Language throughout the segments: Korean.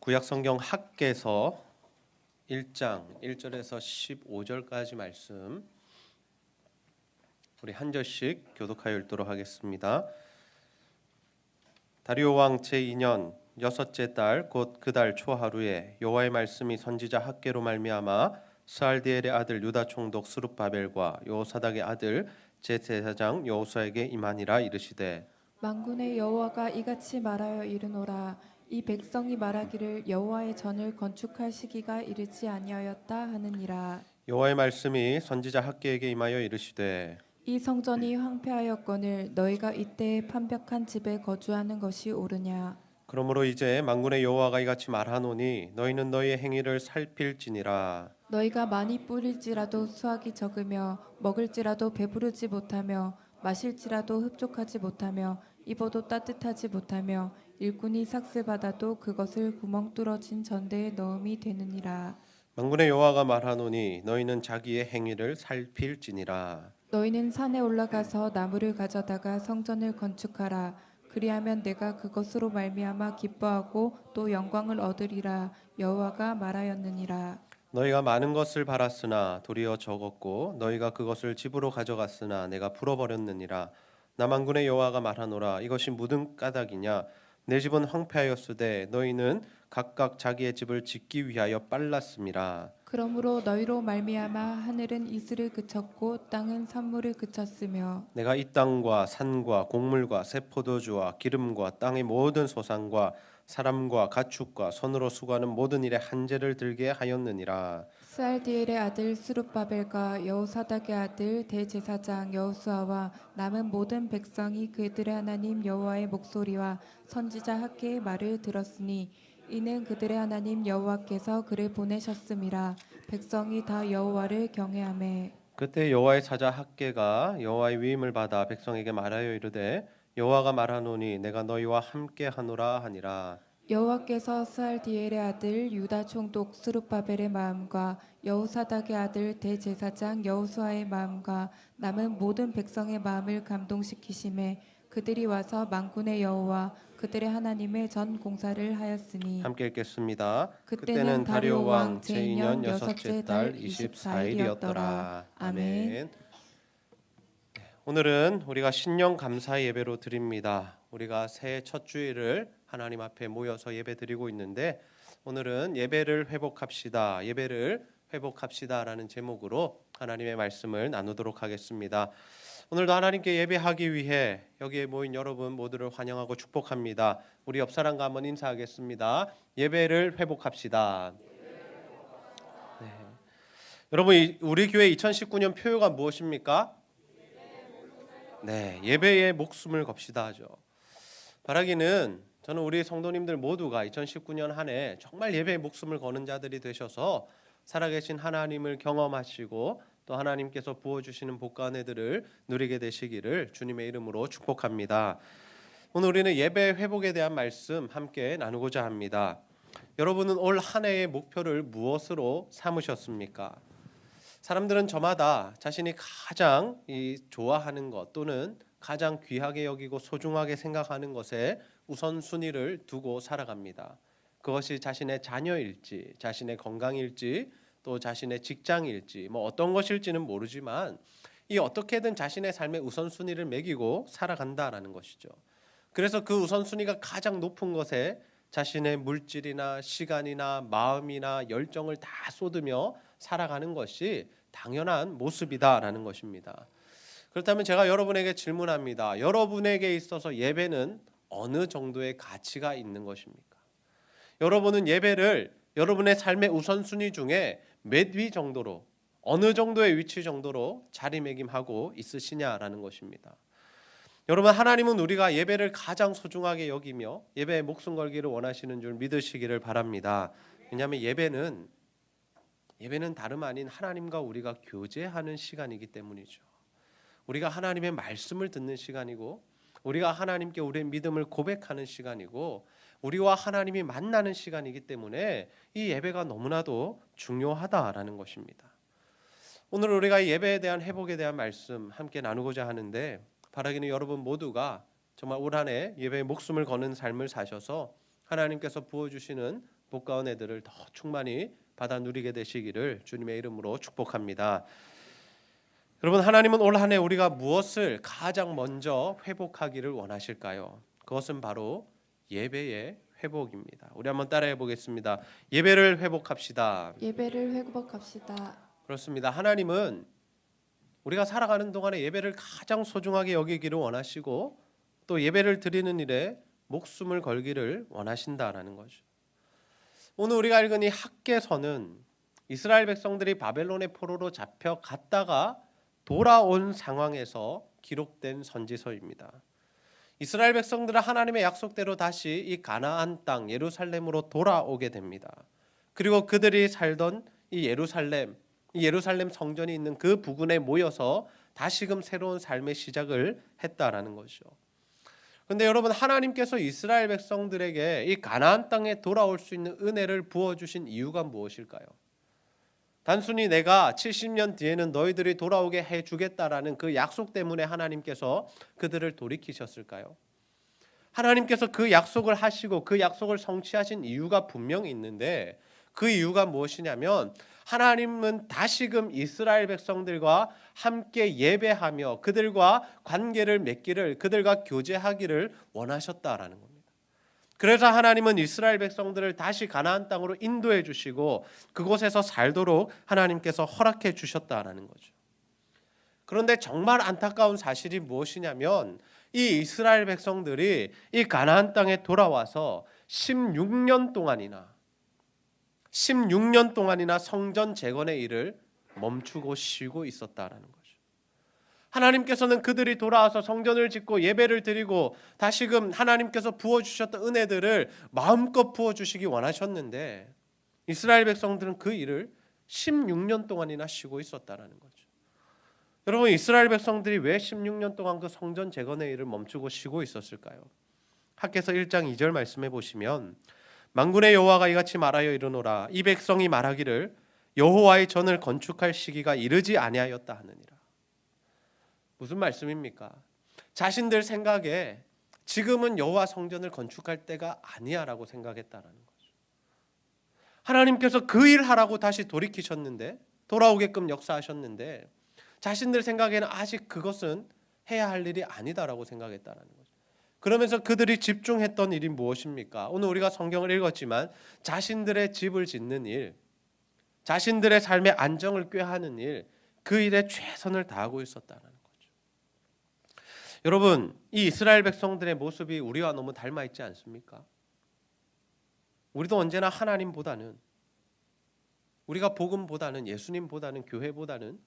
구약성경 학개서 1장 1절에서 15절까지 말씀 우리 한 절씩 교독하여 읽도록 하겠습니다. 다리오 왕 제2년 여섯째 달 곧 그 달 초하루에 여호와의 말씀이 선지자 학개로 말미암아 스알디엘의 아들 유다 총독 스룹바벨과 여호사닥의 아들 제사장 여호수아에게 임하니라. 이르시되 만군의 여호와가 이같이 말하여 이르노라. 이 백성이 말하기를 여호와의 전을 건축할 시기가 이르지 아니하였다 하느니라. 여호와의 말씀이 선지자 학개에게 임하여 이르시되 이 성전이 황폐하였거늘 너희가 이때에 판벽한 집에 거주하는 것이 옳으냐. 그러므로 이제 만군의 여호와가 이같이 말하노니 너희는 너희의 행위를 살필지니라. 너희가 많이 뿌릴지라도 수확이 적으며 먹을지라도 배부르지 못하며 마실지라도 흡족하지 못하며 입어도 따뜻하지 못하며 일꾼이 삭슬받아도 그것을 구멍 뚫어진 전대에 넣음이 되느니라. 만군의 여호와가 말하노니 너희는 자기의 행위를 살필지니라. 너희는 산에 올라가서 나무를 가져다가 성전을 건축하라. 그리하면 내가 그것으로 말미암아 기뻐하고 또 영광을 얻으리라. 여호와가 말하였느니라. 너희가 많은 것을 바랐으나 도리어 적었고 너희가 그것을 집으로 가져갔으나 내가 풀어버렸느니라. 나 만군의 여호와가 말하노라. 이것이 무슨 까닭이냐. 내 집은 황폐하였으되 너희는 각각 자기의 집을 짓기 위하여 빨랐음이라. 그러므로 너희로 말미암아 하늘은 이슬을 그쳤고 땅은 산물을 그쳤으며 내가 이 땅과 산과 곡물과 새 포도주와 기름과 땅의 모든 소산과 사람과 가축과 손으로 수고하는 모든 일에 한재를 들게 하였느니라. 스알디엘의 아들 스룹바벨과 여호사닥의 아들 대제사장 여호수아와 남은 모든 백성이 그들의 하나님 여호와의 목소리와 선지자 학개의 말을 들었으니 이는 그들의 하나님 여호와께서 그를 보내셨음이라. 백성이 다 여호와를 경외하매 그때 여호와의 사자 학개가 여호와의 위임을 받아 백성에게 말하여 이르되 여호와가 말하노니 내가 너희와 함께 하노라 하니라. 여호와께서 스알디엘의 아들 유다 총독 스룹바벨의 마음과 여호사닥의 아들 대제사장 여호수아의 마음과 남은 모든 백성의 마음을 감동시키심에 그들이 와서 만군의 여호와 그들의 하나님의 전 공사를 하였으니 함께 읽겠습니다. 그때는 다리오 왕 제2년 여섯째 달 24일이었더라. 아멘. 오늘은 우리가 신령 감사 예배로 드립니다. 우리가 새해 첫 주일을 하나님 앞에 모여서 예배 드리고 있는데 오늘은 예배를 회복합시다. 예배를 회복합시다라는 제목으로 하나님의 말씀을 나누도록 하겠습니다. 오늘도 하나님께 예배하기 위해 여기에 모인 여러분 모두를 환영하고 축복합니다. 우리 옆 사람과 한번 인사하겠습니다. 예배를 회복합시다. 네. 여러분, 우리 교회 2019년 표어가 무엇입니까? 네, 예배에 목숨을 겁시다 하죠. 바라기는 저는 우리 성도님들 모두가 2019년 한 해 정말 예배에 목숨을 거는 자들이 되셔서 살아계신 하나님을 경험하시고 또 하나님께서 부어주시는 복과 은혜들을 누리게 되시기를 주님의 이름으로 축복합니다. 오늘 우리는 예배 회복에 대한 말씀 함께 나누고자 합니다. 여러분은 올 한 해의 목표를 무엇으로 삼으셨습니까? 사람들은 저마다 자신이 가장 좋아하는 것 또는 가장 귀하게 여기고 소중하게 생각하는 것에 우선순위를 두고 살아갑니다. 그것이 자신의 자녀일지, 자신의 건강일지, 또 자신의 직장일지, 어떤 것일지는 모르지만 이 어떻게든 자신의 삶의 우선순위를 매기고 살아간다라는 것이죠. 그래서 그 우선순위가 가장 높은 것에 자신의 물질이나 시간이나 마음이나 열정을 다 쏟으며 살아가는 것이 당연한 모습이다라는 것입니다. 그렇다면 제가 여러분에게 질문합니다. 여러분에게 있어서 예배는 어느 정도의 가치가 있는 것입니까? 여러분은 예배를 여러분의 삶의 우선순위 중에 몇 위 정도로, 어느 정도의 위치 정도로 자리매김하고 있으시냐라는 것입니다. 여러분, 하나님은 우리가 예배를 가장 소중하게 여기며 예배에 목숨 걸기를 원하시는 줄 믿으시기를 바랍니다. 왜냐하면 예배는 다름 아닌 하나님과 우리가 교제하는 시간이기 때문이죠. 우리가 하나님의 말씀을 듣는 시간이고 우리가 하나님께 우리의 믿음을 고백하는 시간이고 우리와 하나님이 만나는 시간이기 때문에 이 예배가 너무나도 중요하다라는 것입니다. 오늘 우리가 이 예배에 대한 회복에 대한 말씀 함께 나누고자 하는데 바라기는 여러분 모두가 정말 올 한 해 예배에 목숨을 거는 삶을 사셔서 하나님께서 부어주시는 복과 은혜들을 더 충만히 받아 누리게 되시기를 주님의 이름으로 축복합니다. 여러분, 하나님은 올 한 해 우리가 무엇을 가장 먼저 회복하기를 원하실까요? 그것은 바로 예배의 회복입니다. 우리 한번 따라해 보겠습니다. 예배를 회복합시다. 예배를 회복합시다. 그렇습니다. 하나님은 우리가 살아가는 동안에 예배를 가장 소중하게 여기기를 원하시고 또 예배를 드리는 일에 목숨을 걸기를 원하신다라는 거죠. 오늘 우리가 읽은 이 학개서는 이스라엘 백성들이 바벨론의 포로로 잡혀갔다가 돌아온 상황에서 기록된 선지서입니다. 이스라엘 백성들은 하나님의 약속대로 다시 이 가나안 땅 예루살렘으로 돌아오게 됩니다. 그리고 그들이 살던 이 예루살렘 성전이 있는 그 부근에 모여서 다시금 새로운 삶의 시작을 했다라는 것이죠. 그런데 여러분, 하나님께서 이스라엘 백성들에게 이 가나안 땅에 돌아올 수 있는 은혜를 부어주신 이유가 무엇일까요? 단순히 내가 70년 뒤에는 너희들이 돌아오게 해주겠다라는 그 약속 때문에 하나님께서 그들을 돌이키셨을까요? 하나님께서 그 약속을 하시고 그 약속을 성취하신 이유가 분명히 있는데 그 이유가 무엇이냐면 하나님은 다시금 이스라엘 백성들과 함께 예배하며 그들과 관계를 맺기를, 그들과 교제하기를 원하셨다라는 겁니다. 그래서 하나님은 이스라엘 백성들을 다시 가나안 땅으로 인도해 주시고 그곳에서 살도록 하나님께서 허락해 주셨다라는 거죠. 그런데 정말 안타까운 사실이 무엇이냐면 이 이스라엘 백성들이 이 가나안 땅에 돌아와서 16년 동안이나 성전 재건의 일을 멈추고 쉬고 있었다라는 거죠. 하나님께서는 그들이 돌아와서 성전을 짓고 예배를 드리고 다시금 하나님께서 부어주셨던 은혜들을 마음껏 부어주시기 원하셨는데 이스라엘 백성들은 그 일을 16년 동안이나 쉬고 있었다라는 거죠. 여러분, 이스라엘 백성들이 왜 16년 동안 그 성전 재건의 일을 멈추고 쉬고 있었을까요? 학개서 1장 2절 말씀해 보시면 만군의 여호와가 이같이 말하여 이르노라 이 백성이 말하기를 여호와의 전을 건축할 시기가 이르지 아니하였다 하느니라. 무슨 말씀입니까? 자신들 생각에 지금은 여호와 성전을 건축할 때가 아니야라고 생각했다라는 거죠. 하나님께서 그 일 하라고 다시 돌이키셨는데 돌아오게끔 역사하셨는데 자신들 생각에는 아직 그것은 해야 할 일이 아니다라고 생각했다라는 거죠. 그러면서 그들이 집중했던 일이 무엇입니까? 오늘 우리가 성경을 읽었지만 자신들의 집을 짓는 일, 자신들의 삶의 안정을 꾀하는 일, 그 일에 최선을 다하고 있었다는 거죠. 여러분, 이 이스라엘 백성들의 모습이 우리와 너무 닮아 있지 않습니까? 우리도 언제나 하나님보다는, 우리가 복음보다는, 예수님보다는, 교회보다는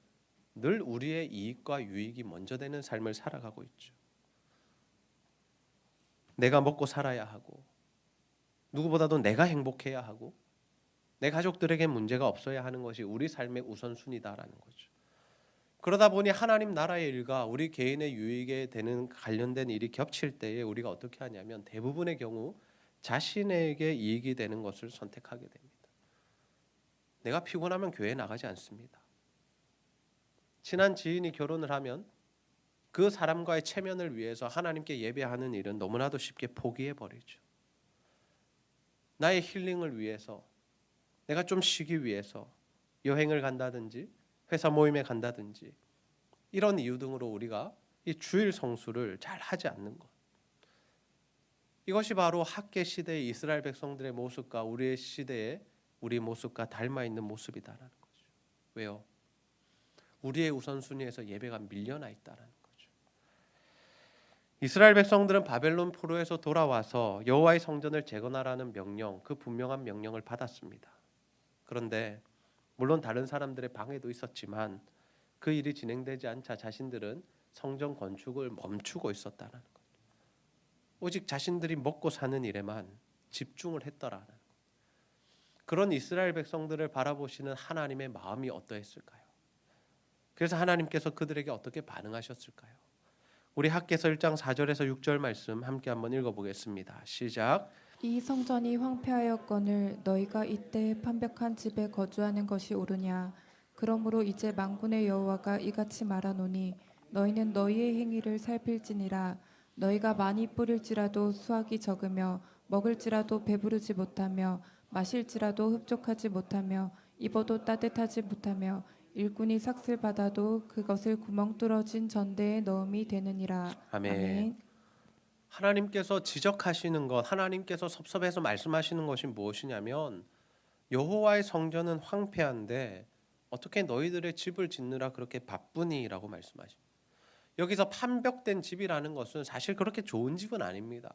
늘 우리의 이익과 유익이 먼저 되는 삶을 살아가고 있죠. 내가 먹고 살아야 하고 누구보다도 내가 행복해야 하고 내 가족들에게 문제가 없어야 하는 것이 우리 삶의 우선순위다라는 거죠. 그러다 보니 하나님 나라의 일과 우리 개인의 유익에 되는 관련된 일이 겹칠 때에 우리가 어떻게 하냐면 대부분의 경우 자신에게 이익이 되는 것을 선택하게 됩니다. 내가 피곤하면 교회에 나가지 않습니다. 친한 지인이 결혼을 하면 그 사람과의 체면을 위해서 하나님께 예배하는 일은 너무나도 쉽게 포기해버리죠. 나의 힐링을 위해서, 내가 좀 쉬기 위해서 여행을 간다든지 회사 모임에 간다든지 이런 이유 등으로 우리가 이 주일 성수를 잘 하지 않는 것. 이것이 바로 학개 시대의 이스라엘 백성들의 모습과 우리의 시대의 우리 모습과 닮아 있는 모습이다라는 거죠. 왜요? 우리의 우선순위에서 예배가 밀려나 있다라는 거죠. 이스라엘 백성들은 바벨론 포로에서 돌아와서 여호와의 성전을 재건하라는 명령, 그 분명한 명령을 받았습니다. 그런데 물론 다른 사람들의 방해도 있었지만 그 일이 진행되지 않자 자신들은 성전 건축을 멈추고 있었다는 거예요. 오직 자신들이 먹고 사는 일에만 집중을 했더라는 거예요. 그런 이스라엘 백성들을 바라보시는 하나님의 마음이 어떠했을까요? 그래서 하나님께서 그들에게 어떻게 반응하셨을까요? 우리 학개서 1장 4절에서 6절 말씀 함께 한번 읽어보겠습니다. 시작. 이 성전이 황폐하였거늘 너희가 이때 판벽한 집에 거주하는 것이 옳으냐? 그러므로 이제 만군의 여호와가 이같이 말하노니 너희는 너희의 행위를 살필지니라. 너희가 많이 뿌릴지라도 수확이 적으며 먹을지라도 배부르지 못하며 마실지라도 흡족하지 못하며 입어도 따뜻하지 못하며 일꾼이 삭슬 받아도 그것을 구멍 뚫어진 전대에 넣음이 되느니라. 아멘. 하나님께서 지적하시는 것, 하나님께서 섭섭해서 말씀하시는 것이 무엇이냐면 여호와의 성전은 황폐한데 어떻게 너희들의 집을 짓느라 그렇게 바쁘니라고 말씀하십니다. 여기서 판벽된 집이라는 것은 사실 그렇게 좋은 집은 아닙니다.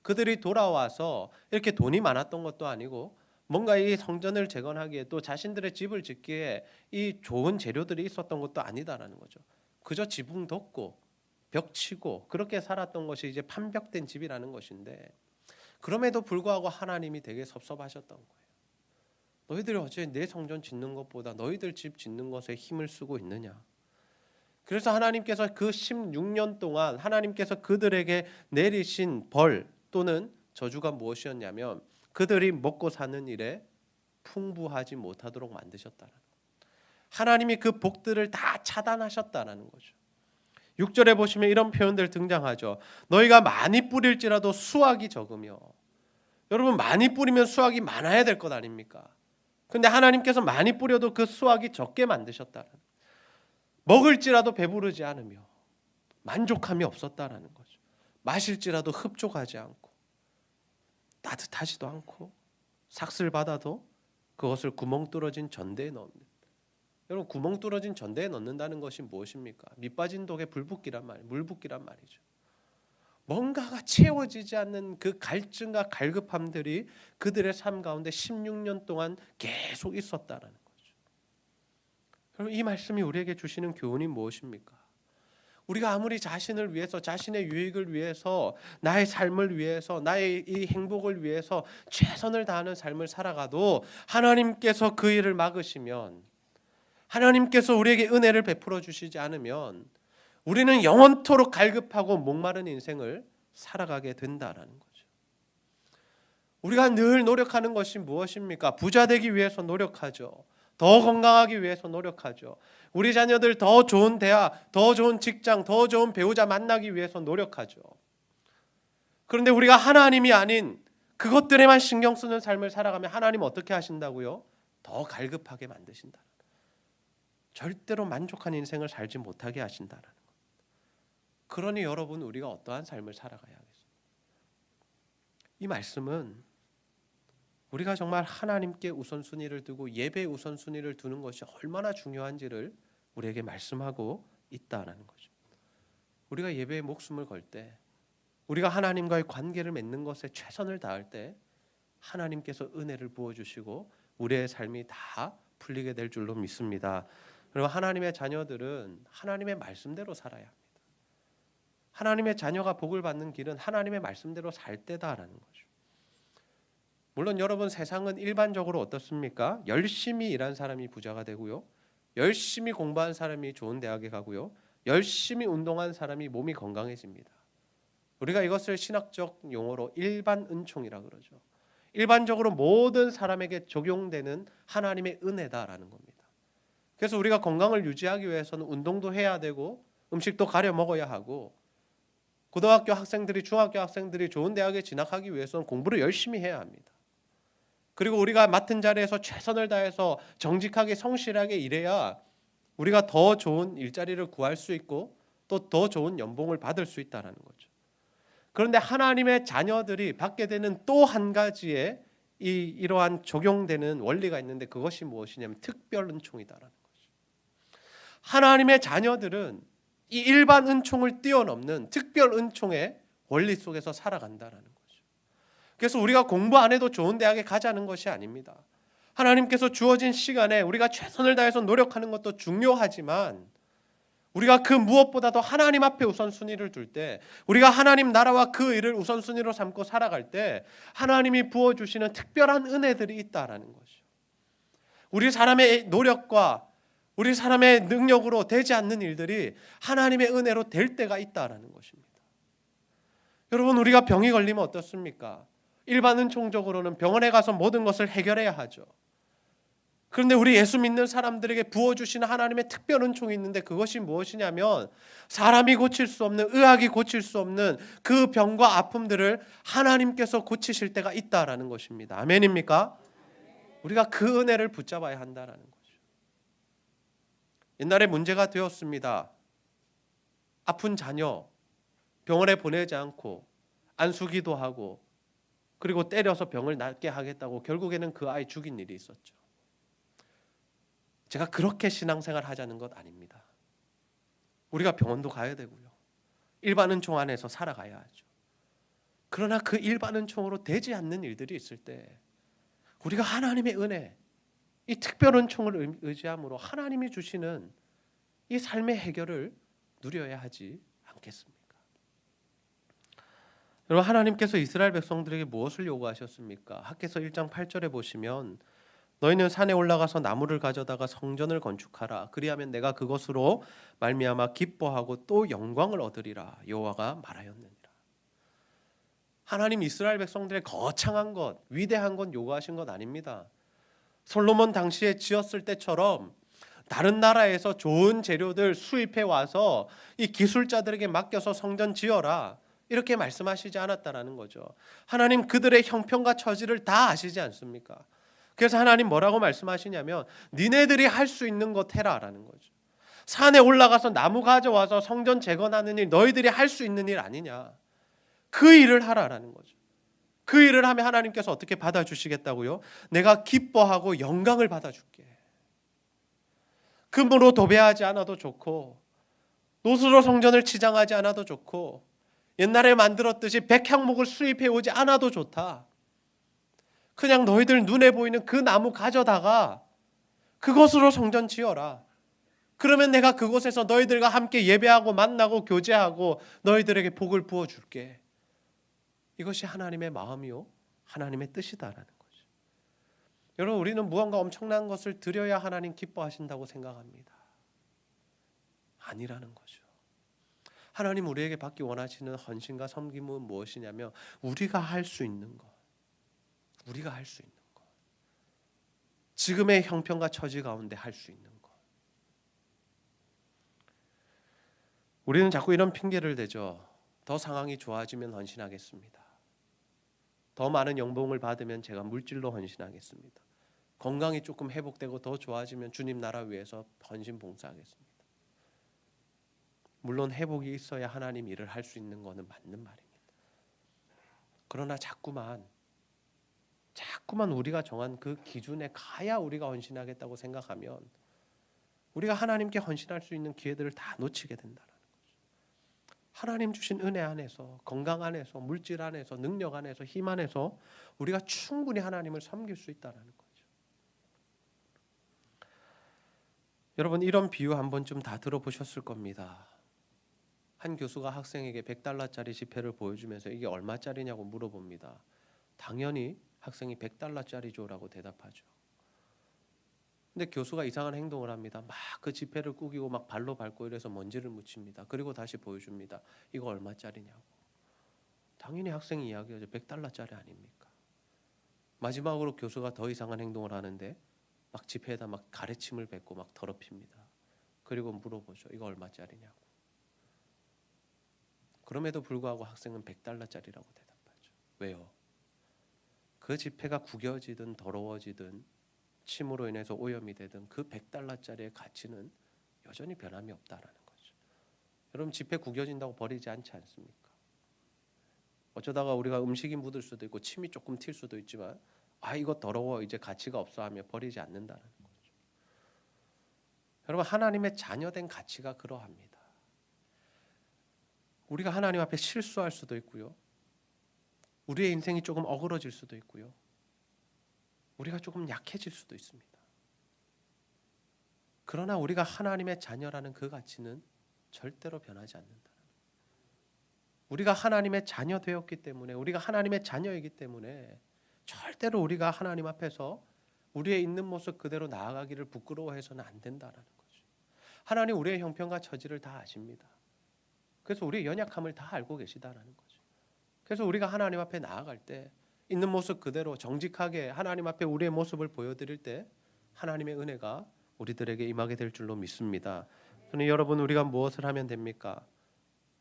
그들이 돌아와서 이렇게 돈이 많았던 것도 아니고 뭔가 이 성전을 재건하기에 또 자신들의 집을 짓기에 이 좋은 재료들이 있었던 것도 아니다라는 거죠. 그저 지붕 덮고 벽 치고 그렇게 살았던 것이 이제 판벽된 집이라는 것인데, 그럼에도 불구하고 하나님이 되게 섭섭하셨던 거예요. 너희들이 어째 내 성전 짓는 것보다 너희들 집 짓는 것에 힘을 쓰고 있느냐. 그래서 하나님께서 그 16년 동안 하나님께서 그들에게 내리신 벌 또는 저주가 무엇이었냐면 그들이 먹고 사는 일에 풍부하지 못하도록 만드셨다는 거예요. 하나님이 그 복들을 다 차단하셨다는 거죠. 6절에 보시면 이런 표현들 등장하죠. 너희가 많이 뿌릴지라도 수확이 적으며. 여러분, 많이 뿌리면 수확이 많아야 될 것 아닙니까? 근데 하나님께서 많이 뿌려도 그 수확이 적게 만드셨다는, 먹을지라도 배부르지 않으며 만족함이 없었다라는 거죠. 마실지라도 흡족하지 않고 따뜻하지도 않고 삭슬 받아도 그것을 구멍 뚫어진 전대에 넣는. 여러분, 구멍 뚫어진 전대에 넣는다는 것이 무엇입니까? 밑 빠진 독에 불 붓기란 말, 물 붓기란 말이죠. 뭔가가 채워지지 않는 그 갈증과 갈급함들이 그들의 삶 가운데 16년 동안 계속 있었다는 거죠. 여러분, 이 말씀이 우리에게 주시는 교훈이 무엇입니까? 우리가 아무리 자신을 위해서, 자신의 유익을 위해서, 나의 삶을 위해서, 나의 이 행복을 위해서 최선을 다하는 삶을 살아가도 하나님께서 그 일을 막으시면, 하나님께서 우리에게 은혜를 베풀어 주시지 않으면 우리는 영원토록 갈급하고 목마른 인생을 살아가게 된다라는 거죠. 우리가 늘 노력하는 것이 무엇입니까? 부자 되기 위해서 노력하죠. 더 건강하기 위해서 노력하죠. 우리 자녀들 더 좋은 대학, 더 좋은 직장, 더 좋은 배우자 만나기 위해서 노력하죠. 그런데 우리가 하나님이 아닌 그것들에만 신경 쓰는 삶을 살아가면 하나님 어떻게 하신다고요? 더 갈급하게 만드신다. 절대로 만족한 인생을 살지 못하게 하신다는 것. 그러니 여러분, 우리가 어떠한 삶을 살아가야 하겠습니까? 이 말씀은 우리가 정말 하나님께 우선순위를 두고 예배의 우선순위를 두는 것이 얼마나 중요한지를 우리에게 말씀하고 있다는 거죠. 우리가 예배에 목숨을 걸 때, 우리가 하나님과의 관계를 맺는 것에 최선을 다할 때 하나님께서 은혜를 부어주시고 우리의 삶이 다 풀리게 될 줄로 믿습니다. 그리고 하나님의 자녀들은 하나님의 말씀대로 살아야 합니다. 하나님의 자녀가 복을 받는 길은 하나님의 말씀대로 살 때다라는 거죠. 물론 여러분, 세상은 일반적으로 어떻습니까? 열심히 일한 사람이 부자가 되고요, 열심히 공부한 사람이 좋은 대학에 가고요, 열심히 운동한 사람이 몸이 건강해집니다. 우리가 이것을 신학적 용어로 일반 은총이라 그러죠. 일반적으로 모든 사람에게 적용되는 하나님의 은혜다라는 겁니다. 그래서 우리가 건강을 유지하기 위해서는 운동도 해야 되고 음식도 가려 먹어야 하고, 고등학교 학생들이, 중학교 학생들이 좋은 대학에 진학하기 위해서는 공부를 열심히 해야 합니다. 그리고 우리가 맡은 자리에서 최선을 다해서 정직하게 성실하게 일해야 우리가 더 좋은 일자리를 구할 수 있고 또 더 좋은 연봉을 받을 수 있다는 거죠. 그런데 하나님의 자녀들이 받게 되는 또 한 가지의 이러한 적용되는 원리가 있는데, 그것이 무엇이냐면 특별 은총이다라는 거죠. 하나님의 자녀들은 이 일반 은총을 뛰어넘는 특별 은총의 원리 속에서 살아간다라는 거죠. 그래서 우리가 공부 안 해도 좋은 대학에 가자는 것이 아닙니다. 하나님께서 주어진 시간에 우리가 최선을 다해서 노력하는 것도 중요하지만, 우리가 그 무엇보다도 하나님 앞에 우선순위를 둘 때, 우리가 하나님 나라와 그 일을 우선순위로 삼고 살아갈 때 하나님이 부어주시는 특별한 은혜들이 있다라는 것이죠. 우리 사람의 노력과 우리 사람의 능력으로 되지 않는 일들이 하나님의 은혜로 될 때가 있다라는 것입니다. 여러분, 우리가 병이 걸리면 어떻습니까? 일반 은총적으로는 병원에 가서 모든 것을 해결해야 하죠. 그런데 우리 예수 믿는 사람들에게 부어주시는 하나님의 특별 은총이 있는데, 그것이 무엇이냐면 사람이 고칠 수 없는, 의학이 고칠 수 없는 그 병과 아픔들을 하나님께서 고치실 때가 있다라는 것입니다. 아멘입니까? 우리가 그 은혜를 붙잡아야 한다는 거죠. 옛날에 문제가 되었습니다. 아픈 자녀 병원에 보내지 않고 안수기도 하고 그리고 때려서 병을 낫게 하겠다고 결국에는 그 아이 죽인 일이 있었죠. 제가 그렇게 신앙생활 하자는 것 아닙니다. 우리가 병원도 가야 되고요. 일반 은총 안에서 살아가야 하죠. 그러나 그 일반 은총으로 되지 않는 일들이 있을 때 우리가 하나님의 은혜, 이 특별 은총을 의지함으로 하나님이 주시는 이 삶의 해결을 누려야 하지 않겠습니까? 여러분, 하나님께서 이스라엘 백성들에게 무엇을 요구하셨습니까? 학개서 1장 8절에 보시면 너희는 산에 올라가서 나무를 가져다가 성전을 건축하라. 그리하면 내가 그것으로 말미암아 기뻐하고 또 영광을 얻으리라. 여호와가 말하였느니라. 하나님 이스라엘 백성들의 거창한 것, 위대한 것 요구하신 것 아닙니다. 솔로몬 당시에 지었을 때처럼 다른 나라에서 좋은 재료들 수입해 와서 이 기술자들에게 맡겨서 성전 지어라, 이렇게 말씀하시지 않았다라는 거죠. 하나님 그들의 형편과 처지를 다 아시지 않습니까? 그래서 하나님 뭐라고 말씀하시냐면 니네들이 할 수 있는 것 해라라는 거죠. 산에 올라가서 나무 가져와서 성전 재건하는 일 너희들이 할 수 있는 일 아니냐. 그 일을 하라라는 거죠. 그 일을 하면 하나님께서 어떻게 받아주시겠다고요? 내가 기뻐하고 영광을 받아줄게. 금으로 도배하지 않아도 좋고 노수로 성전을 치장하지 않아도 좋고 옛날에 만들었듯이 백향목을 수입해 오지 않아도 좋다. 그냥 너희들 눈에 보이는 그 나무 가져다가 그것으로 성전 지어라. 그러면 내가 그곳에서 너희들과 함께 예배하고 만나고 교제하고 너희들에게 복을 부어줄게. 이것이 하나님의 마음이요 하나님의 뜻이다라는 거죠. 여러분, 우리는 무언가 엄청난 것을 드려야 하나님 기뻐하신다고 생각합니다. 아니라는 거죠. 하나님 우리에게 받기 원하시는 헌신과 섬김은 무엇이냐면 우리가 할 수 있는 것, 우리가 할 수 있는 것, 지금의 형편과 처지 가운데 할 수 있는 것. 우리는 자꾸 이런 핑계를 대죠. 더 상황이 좋아지면 헌신하겠습니다. 더 많은 연봉을 받으면 제가 물질로 헌신하겠습니다. 건강이 조금 회복되고 더 좋아지면 주님 나라 위해서 헌신 봉사하겠습니다. 물론 회복이 있어야 하나님 일을 할 수 있는 것은 맞는 말입니다. 그러나 자꾸만 우리가 정한 그 기준에 가야 우리가 헌신하겠다고 생각하면 우리가 하나님께 헌신할 수 있는 기회들을 다 놓치게 된다는 거죠. 하나님 주신 은혜 안에서, 건강 안에서, 물질 안에서, 능력 안에서, 힘 안에서 우리가 충분히 하나님을 섬길 수 있다는 거죠. 여러분, 이런 비유 한 번쯤 다 들어보셨을 겁니다. 한 교수가 학생에게 100달러짜리 지폐를 보여주면서 이게 얼마짜리냐고 물어봅니다. 당연히 학생이 100달러짜리 줘라고 대답하죠. 근데 교수가 이상한 행동을 합니다. 막 그 지폐를 구기고 막 발로 밟고 이래서 먼지를 묻힙니다. 그리고 다시 보여줍니다. 이거 얼마짜리냐고. 당연히 학생이 이야기하죠. 100달러짜리 아닙니까? 마지막으로 교수가 더 이상한 행동을 하는데 막 지폐에다 막 가래침을 뱉고 막 더럽힙니다. 그리고 물어보죠. 이거 얼마짜리냐고. 그럼에도 불구하고 학생은 100달러짜리라고 대답하죠. 왜요? 그 지폐가 구겨지든 더러워지든 침으로 인해서 오염이 되든 그 100달러짜리의 가치는 여전히 변함이 없다라는 거죠. 여러분, 지폐 구겨진다고 버리지 않지 않습니까? 어쩌다가 우리가 음식이 묻을 수도 있고 침이 조금 튈 수도 있지만 이거 더러워 이제 가치가 없어 하며 버리지 않는다는 거죠. 여러분, 하나님의 자녀된 가치가 그러합니다. 우리가 하나님 앞에 실수할 수도 있고요. 우리의 인생이 조금 어그러질 수도 있고요. 우리가 조금 약해질 수도 있습니다. 그러나 우리가 하나님의 자녀라는 그 가치는 절대로 변하지 않는다. 우리가 하나님의 자녀 되었기 때문에, 우리가 하나님의 자녀이기 때문에 절대로 우리가 하나님 앞에서 우리의 있는 모습 그대로 나아가기를 부끄러워해서는 안 된다는 거죠. 하나님 우리의 형편과 처지를 다 아십니다. 그래서 우리의 연약함을 다 알고 계시다라는 거죠. 그래서 우리가 하나님 앞에 나아갈 때 있는 모습 그대로 정직하게 하나님 앞에 우리의 모습을 보여드릴 때 하나님의 은혜가 우리들에게 임하게 될 줄로 믿습니다. 저는 여러분, 우리가 무엇을 하면 됩니까?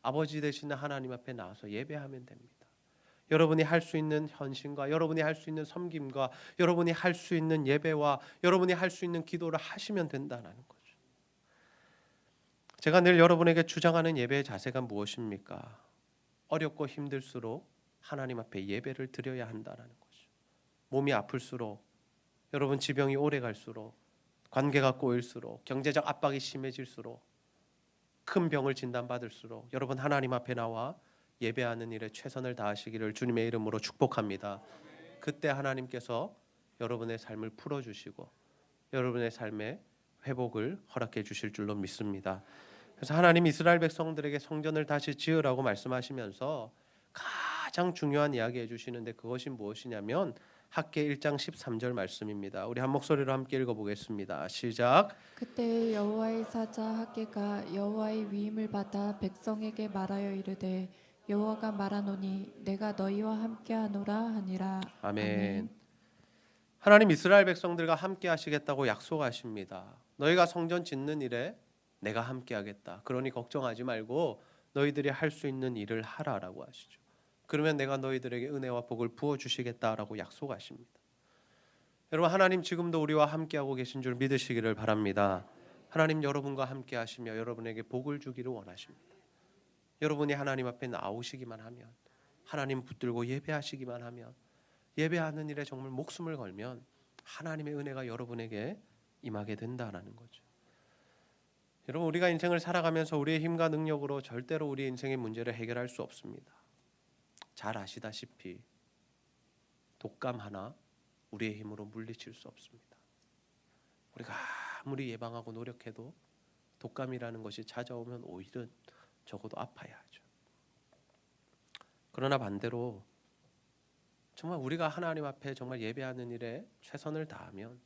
아버지 되시는 하나님 앞에 나와서 예배하면 됩니다. 여러분이 할 수 있는 헌신과 여러분이 할 수 있는 섬김과 여러분이 할 수 있는 예배와 여러분이 할 수 있는 기도를 하시면 된다는 거죠. 제가 늘 여러분에게 주장하는 예배의 자세가 무엇입니까? 어렵고 힘들수록 하나님 앞에 예배를 드려야 한다는 거죠. 몸이 아플수록, 여러분 지병이 오래 갈수록, 관계가 꼬일수록, 경제적 압박이 심해질수록, 큰 병을 진단받을수록 여러분 하나님 앞에 나와 예배하는 일에 최선을 다하시기를 주님의 이름으로 축복합니다. 그때 하나님께서 여러분의 삶을 풀어주시고 여러분의 삶에 회복을 허락해 주실 줄로 믿습니다. 그래서 하나님 이스라엘 백성들에게 성전을 다시 지으라고 말씀하시면서 가장 중요한 이야기 해주시는데 그것이 무엇이냐면 학개 1장 13절 말씀입니다. 우리 한 목소리로 함께 읽어보겠습니다. 시작. 그때 여호와의 사자 학개가 여호와의 위임을 받아 백성에게 말하여 이르되 여호와가 말하노니 내가 너희와 함께하노라 하니라. 아멘. 하나님 이스라엘 백성들과 함께 하시겠다고 약속하십니다. 너희가 성전 짓는 일에 내가 함께 하겠다. 그러니 걱정하지 말고 너희들이 할 수 있는 일을 하라라고 하시죠. 그러면 내가 너희들에게 은혜와 복을 부어 주시겠다라고 약속하십니다. 여러분 하나님 지금도 우리와 함께하고 계신 줄 믿으시기를 바랍니다. 하나님 여러분과 함께 하시며 여러분에게 복을 주기를 원하십니다. 여러분이 하나님 앞에 나오시기만 하면, 하나님 붙들고 예배하시기만 하면, 예배하는 일에 정말 목숨을 걸면 하나님의 은혜가 여러분에게 임하게 된다라는 거죠. 여러분 우리가 인생을 살아가면서 우리의 힘과 능력으로 절대로 우리 인생의 문제를 해결할 수 없습니다. 잘 아시다시피 독감 하나 우리의 힘으로 물리칠 수 없습니다. 우리가 아무리 예방하고 노력해도 독감이라는 것이 찾아오면 오히려 적어도 아파야 하죠. 그러나 반대로 정말 우리가 하나님 앞에 정말 예배하는 일에 최선을 다하면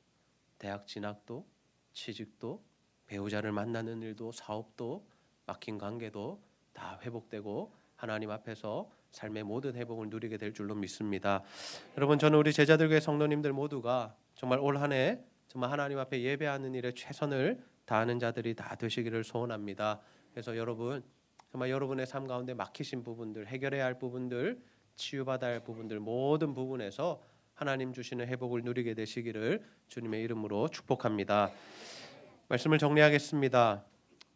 대학 진학도, 취직도, 배우자를 만나는 일도, 사업도, 막힌 관계도 다 회복되고 하나님 앞에서 삶의 모든 회복을 누리게 될 줄로 믿습니다. 여러분 저는 우리 제자들교회 성도님들 모두가 정말 올 한 해 정말 하나님 앞에 예배하는 일에 최선을 다하는 자들이 다 되시기를 소원합니다. 그래서 여러분 정말 여러분의 삶 가운데 막히신 부분들, 해결해야 할 부분들, 치유받아야 할 부분들 모든 부분에서 하나님 주시는 회복을 누리게 되시기를 주님의 이름으로 축복합니다. 말씀을 정리하겠습니다.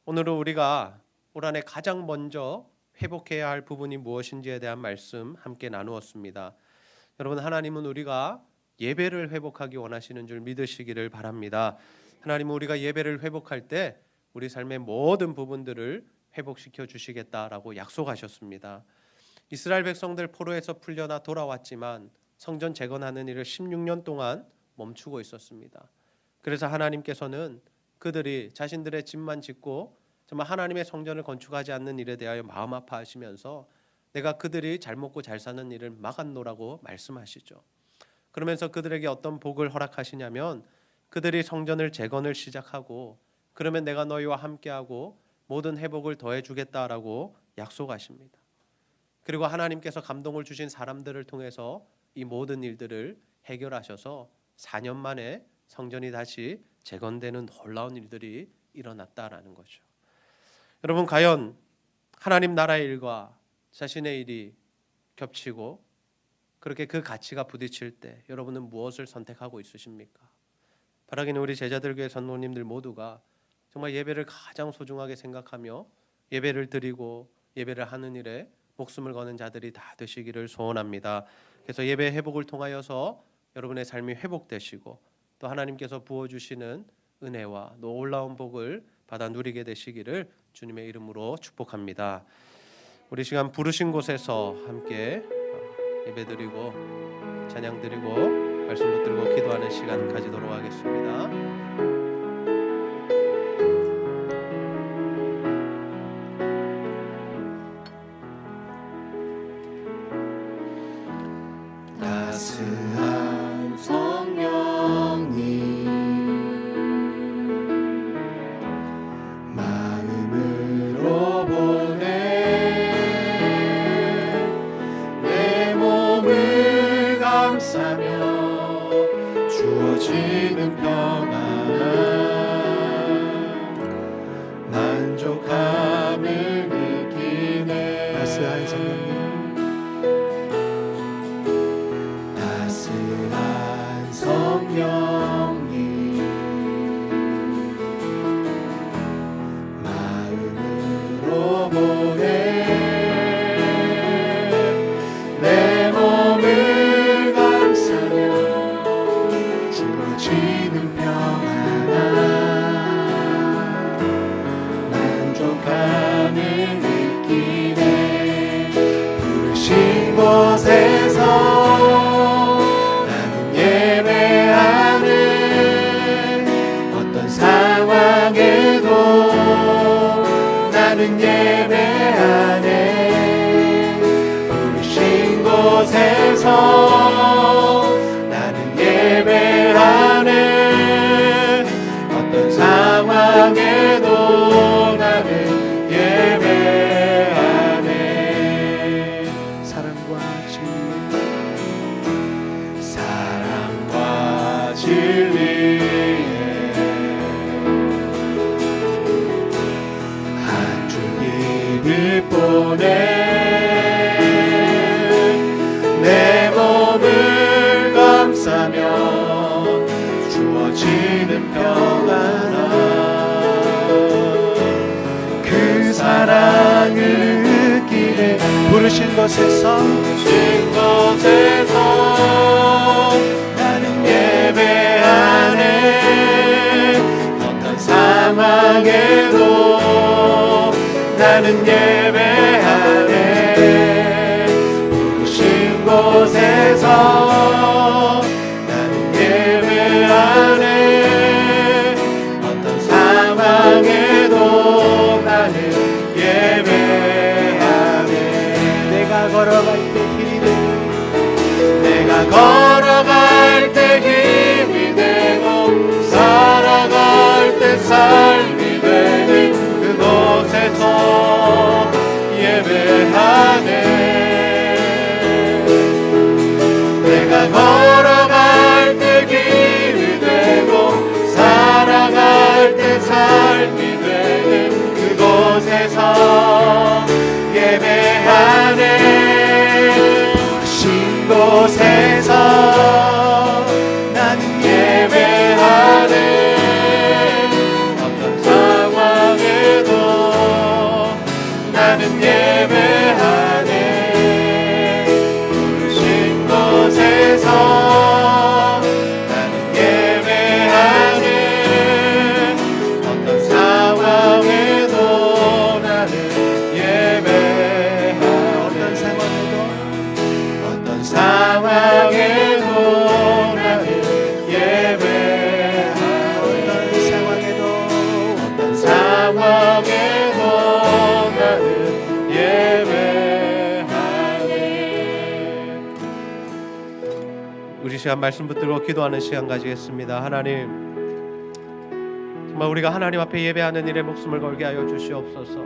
오늘은 우리가 올 한 해 가장 먼저 회복해야 할 부분이 무엇인지에 대한 말씀 함께 나누었습니다. 여러분 하나님은 우리가 예배를 회복하기 원하시는 줄 믿으시기를 바랍니다. 하나님은 우리가 예배를 회복할 때 우리 삶의 모든 부분들을 회복시켜 주시겠다라고 약속하셨습니다. 이스라엘 백성들 포로에서 풀려나 돌아왔지만 성전 재건하는 일을 16년 동안 멈추고 있었습니다. 그래서 하나님께서는 그들이 자신들의 집만 짓고 정말 하나님의 성전을 건축하지 않는 일에 대하여 마음 아파하시면서 내가 그들이 잘 먹고 잘 사는 일을 막았노라고 말씀하시죠. 그러면서 그들에게 어떤 복을 허락하시냐면 그들이 성전을 재건을 시작하고 그러면 내가 너희와 함께하고 모든 회복을 더해 주겠다라고 약속하십니다. 그리고 하나님께서 감동을 주신 사람들을 통해서 이 모든 일들을 해결하셔서 4년 만에 성전이 다시 재건되는 놀라운 일들이 일어났다라는 거죠. 여러분 과연 하나님 나라의 일과 자신의 일이 겹치고 그렇게 그 가치가 부딪힐 때 여러분은 무엇을 선택하고 있으십니까? 바라기는 우리 제자들교회 선로님들 모두가 정말 예배를 가장 소중하게 생각하며 예배를 드리고 예배를 하는 일에 목숨을 거는 자들이 다 되시기를 소원합니다. 그래서 예배 회복을 통하여서 여러분의 삶이 회복되시고 또 하나님께서 부어주시는 은혜와 놀라운 복을 받아 누리게 되시기를 주님의 이름으로 축복합니다. 우리 시간 부르신 곳에서 함께 예배드리고 찬양드리고 말씀 붙들고 기도하는 시간 가지도록 하겠습니다. 따스한 성령님 마음으로 보내 내 몸을 감싸며 주어지는 평안함 만족함을 느끼네. 따스한 성령님 명령 마음으로 보내 내 몸을 감싸며 주어지는 평안함 만족함을 느끼네 부르신 곳에서 나는 예배하네 어떤 상황에도 나는 예배하네 부르신 곳에서 나는 예배하네 어떤 상황에도 나는 예배하네 사랑과 진리에 한 줄기 빛 보내 내 몸을 감싸며 주어지는 평안함 그 사랑을 느끼네 부르신 곳에서 나는 예배하네 어떤 상황에도 나는 예배하네 부르신 곳에서 나는 예배하네 어떤 상황에도 나는 예배하네 내가 걸어갈 때 힘이 되고 내가 걸어갈 때 힘이 되고 살아갈 때 삶이 되는 그곳에서 예배하네 내가 걸어갈 때 힘이 되고 살아갈 때 삶이 되는 그곳에서 예배하네 부르신 곳에서 나는 예배하네 어떤 상황에도 나는 예배하네 부르신 곳에서 나는 예배하네 어떤 상황에도 나는 예배하네 어떤 상황에도 나는 예배하네 어떤 상황에도 나는 예배하네 우리 시간 말씀 붙들고 기도하는 시간 가지겠습니다. 하나님, 정말 우리가 하나님 앞에 예배하는 일에 목숨을 걸게 하여 주시옵소서.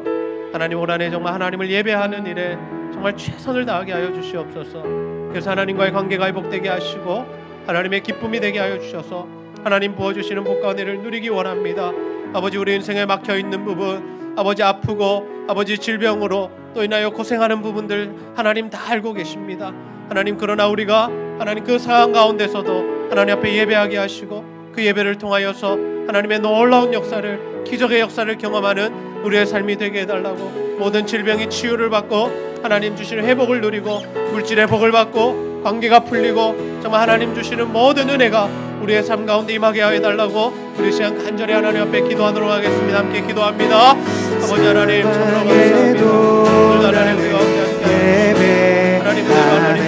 하나님 올 한해 정말 하나님을 예배하는 일에 정말 최선을 다하게 하여 주시옵소서. 그래서 하나님과의 관계가 회복되게 하시고 하나님의 기쁨이 되게 하여 주셔서 하나님 부어주시는 복과 은혜를 누리기 원합니다. 아버지, 우리 인생에 막혀있는 부분, 아버지 아프고 아버지 질병으로 또 인하여 고생하는 부분들 하나님 다 알고 계십니다. 하나님, 그러나 우리가 하나님 그 상황 가운데서도 하나님 앞에 예배하게 하시고 그 예배를 통하여서 하나님의 놀라운 역사를, 기적의 역사를 경험하는 우리의 삶이 되게 해달라고, 모든 질병이 치유를 받고 하나님 주시는 회복을 누리고 물질의 복을 받고 관계가 풀리고 정말 하나님 주시는 모든 은혜가 우리의 삶 가운데 임하게 하여 달라고 우리 시간 간절히 하나님 앞에 기도하도록 하겠습니다. 함께 기도합니다. 아버지 하나님, 참으로 감사합니다. 오늘 하나님 우리가 함께 하나님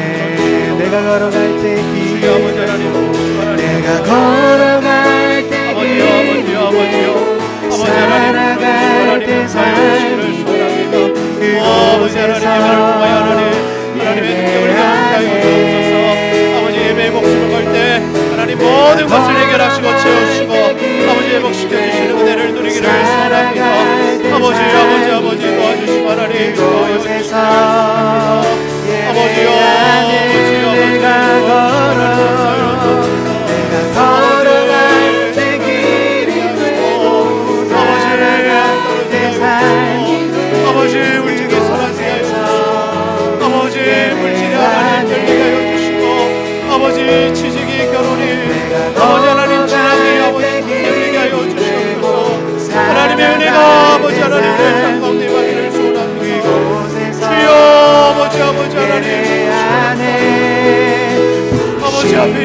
내가 걸어갈 때 주여 아버지 하나님, 내가 걸어갈 때 아버지요 아버지 살아갈 때 삶을 소원합니다. 아버지 하나님, 예배를 통하여 하나님의 능력을 경험하여 주옵소서. 아버지, 예배의 목숨을 걸 때 하나님 모든 것을 해결하시고 채우시고 아버지 회복시켜 주시는 은혜를 누리기를 소원합니다. 아버지 도와주시고 하나님 도와주시고 아버지요 내가 걸어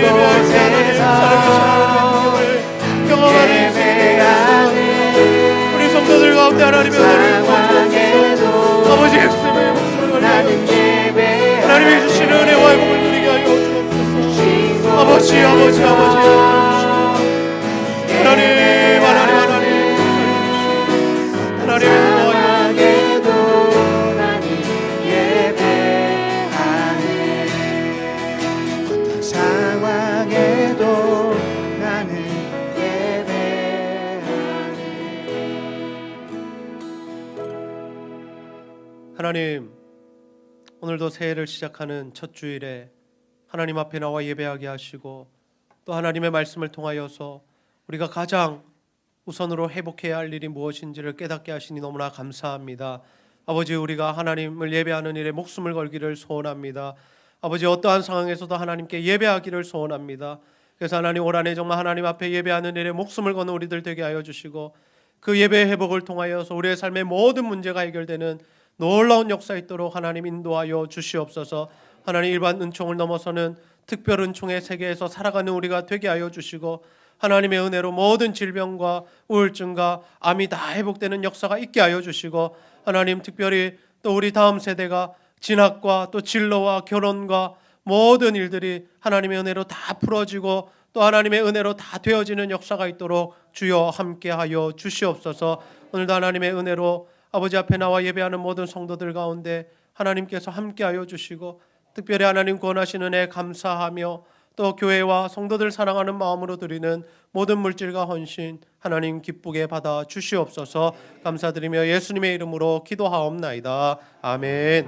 예배할 때 하나님 살아계신 하나님을 경험하는 우리 성도들 가운데 하나님의 은혜를 부어주옵소서. 아버지의 말씀에 목숨을 걸고 하나님이 주시는 은혜와 회복을 누리게 하여 주옵소서. 아버지 하나님, 오늘도 새해를 시작하는 첫 주일에 하나님 앞에 나와 예배하게 하시고 또 하나님의 말씀을 통하여서 우리가 가장 우선으로 회복해야 할 일이 무엇인지를 깨닫게 하시니 너무나 감사합니다. 아버지, 우리가 하나님을 예배하는 일에 목숨을 걸기를 소원합니다. 아버지, 어떠한 상황에서도 하나님께 예배하기를 소원합니다. 그래서 하나님, 올 한해 정말 하나님 앞에 예배하는 일에 목숨을 거는 우리들 되게 하여 주시고 그 예배의 회복을 통하여서 우리의 삶의 모든 문제가 해결되는 놀라운 역사 있도록 하나님 인도하여 주시옵소서. 하나님, 일반 은총을 넘어서는 특별 은총의 세계에서 살아가는 우리가 되게 하여 주시고 하나님의 은혜로 모든 질병과 우울증과 암이 다 회복되는 역사가 있게 하여 주시고 하나님, 특별히 또 우리 다음 세대가 진학과 또 진로와 결혼과 모든 일들이 하나님의 은혜로 다 풀어지고 또 하나님의 은혜로 다 되어지는 역사가 있도록 주여 함께하여 주시옵소서. 오늘도 하나님의 은혜로 아버지 앞에 나와 예배하는 모든 성도들 가운데 하나님께서 함께하여 주시고 특별히 하나님 구원하시는 은혜 감사하며 또 교회와 성도들 사랑하는 마음으로 드리는 모든 물질과 헌신 하나님 기쁘게 받아 주시옵소서. 감사드리며 예수님의 이름으로 기도하옵나이다. 아멘.